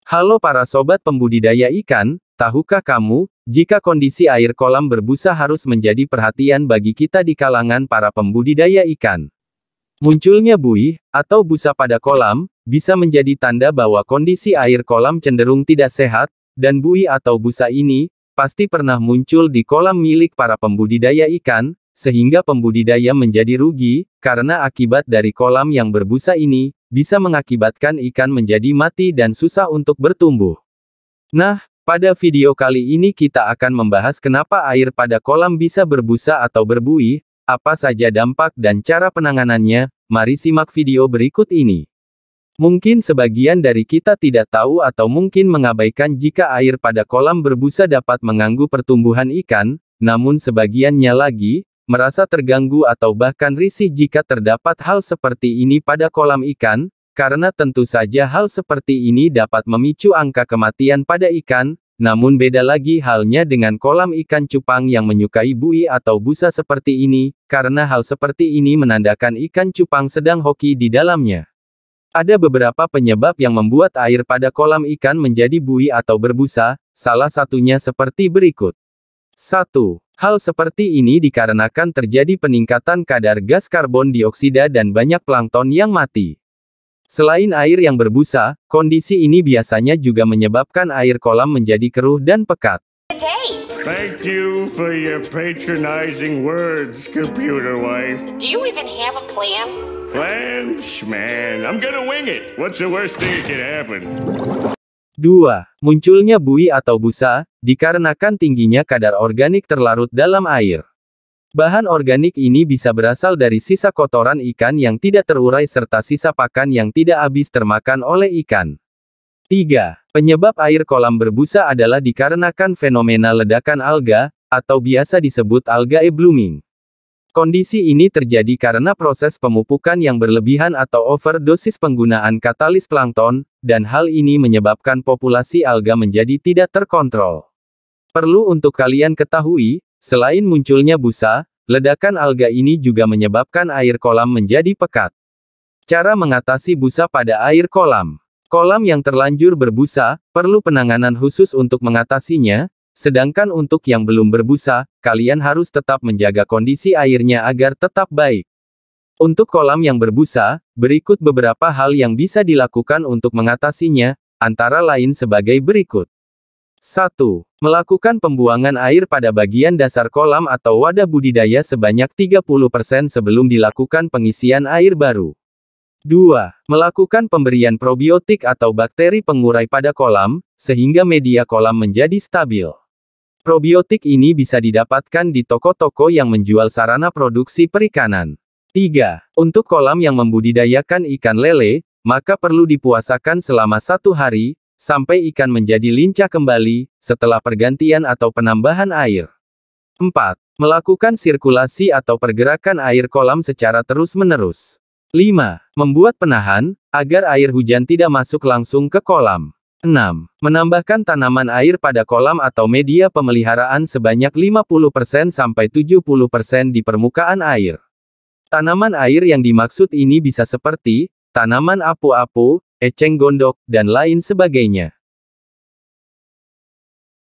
Halo para sobat pembudidaya ikan, tahukah kamu, jika kondisi air kolam berbusa harus menjadi perhatian bagi kita di kalangan para pembudidaya ikan. Munculnya buih, atau busa pada kolam, bisa menjadi tanda bahwa kondisi air kolam cenderung tidak sehat, dan buih atau busa ini, pasti pernah muncul di kolam milik para pembudidaya ikan, sehingga pembudidaya menjadi rugi, karena akibat dari kolam yang berbusa ini, bisa mengakibatkan ikan menjadi mati dan susah untuk bertumbuh. Nah, pada video kali ini kita akan membahas kenapa air pada kolam bisa berbusa atau berbuih, apa saja dampak dan cara penanganannya. Mari simak video berikut ini. Mungkin sebagian dari kita tidak tahu atau mungkin mengabaikan jika air pada kolam berbusa dapat mengganggu pertumbuhan ikan, namun sebagiannya lagi, merasa terganggu atau bahkan risih jika terdapat hal seperti ini pada kolam ikan, karena tentu saja hal seperti ini dapat memicu angka kematian pada ikan, namun beda lagi halnya dengan kolam ikan cupang yang menyukai buih atau busa seperti ini, karena hal seperti ini menandakan ikan cupang sedang hoki di dalamnya. Ada beberapa penyebab yang membuat air pada kolam ikan menjadi buih atau berbusa, salah satunya seperti berikut. 1. Hal seperti ini dikarenakan terjadi peningkatan kadar gas karbon dioksida dan banyak plankton yang mati. Selain air yang berbusa, kondisi ini biasanya juga menyebabkan air kolam menjadi keruh dan pekat. Thank you for your patronizing words, computer wife. Do you even have a plan? Plans? Man, I'm gonna wing it. What's the worst thing that can happen? 2. Munculnya buih atau busa, dikarenakan tingginya kadar organik terlarut dalam air. Bahan organik ini bisa berasal dari sisa kotoran ikan yang tidak terurai serta sisa pakan yang tidak habis termakan oleh ikan. 3. Penyebab air kolam berbusa adalah dikarenakan fenomena ledakan alga, atau biasa disebut algae blooming. Kondisi ini terjadi karena proses pemupukan yang berlebihan atau overdosis penggunaan katalis plankton, dan hal ini menyebabkan populasi alga menjadi tidak terkontrol. Perlu untuk kalian ketahui, selain munculnya busa, ledakan alga ini juga menyebabkan air kolam menjadi pekat. Cara mengatasi busa pada air kolam. Kolam yang terlanjur berbusa, perlu penanganan khusus untuk mengatasinya, sedangkan untuk yang belum berbusa, kalian harus tetap menjaga kondisi airnya agar tetap baik. Untuk kolam yang berbusa, berikut beberapa hal yang bisa dilakukan untuk mengatasinya, antara lain sebagai berikut. 1. Melakukan pembuangan air pada bagian dasar kolam atau wadah budidaya sebanyak 30% sebelum dilakukan pengisian air baru. 2. Melakukan pemberian probiotik atau bakteri pengurai pada kolam, sehingga media kolam menjadi stabil. Probiotik ini bisa didapatkan di toko-toko yang menjual sarana produksi perikanan. 3. Untuk kolam yang membudidayakan ikan lele, maka perlu dipuasakan selama 1 hari, sampai ikan menjadi lincah kembali, setelah pergantian atau penambahan air. 4. Melakukan sirkulasi atau pergerakan air kolam secara terus-menerus. 5. Membuat penahan, agar air hujan tidak masuk langsung ke kolam. 6. Menambahkan tanaman air pada kolam atau media pemeliharaan sebanyak 50% sampai 70% di permukaan air. Tanaman air yang dimaksud ini bisa seperti tanaman apu-apu, eceng gondok, dan lain sebagainya.